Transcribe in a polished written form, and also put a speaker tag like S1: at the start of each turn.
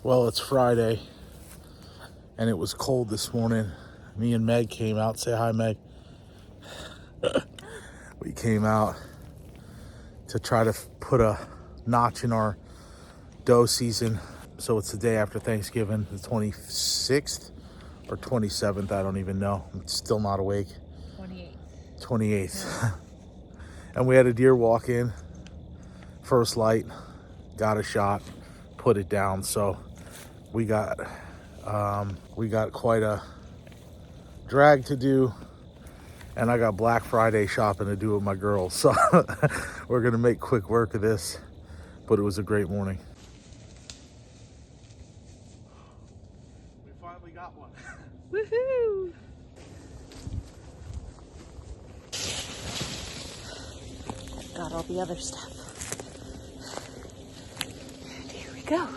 S1: Well, it's Friday, and it was cold this morning. Me and Meg came out. Say hi, Meg. We came out to try to put a notch in our doe season. So it's the day after Thanksgiving, the 26th or 27th. I don't even know. I'm still not awake. 28th. And we had a deer walk in, first light, got a shot, put it down. So we got quite a drag to do, and I got Black Friday shopping to do with my girls. So we're gonna make quick work of this, but it was a great morning. We finally got one.
S2: Woohoo! Got all the other stuff. And here we go.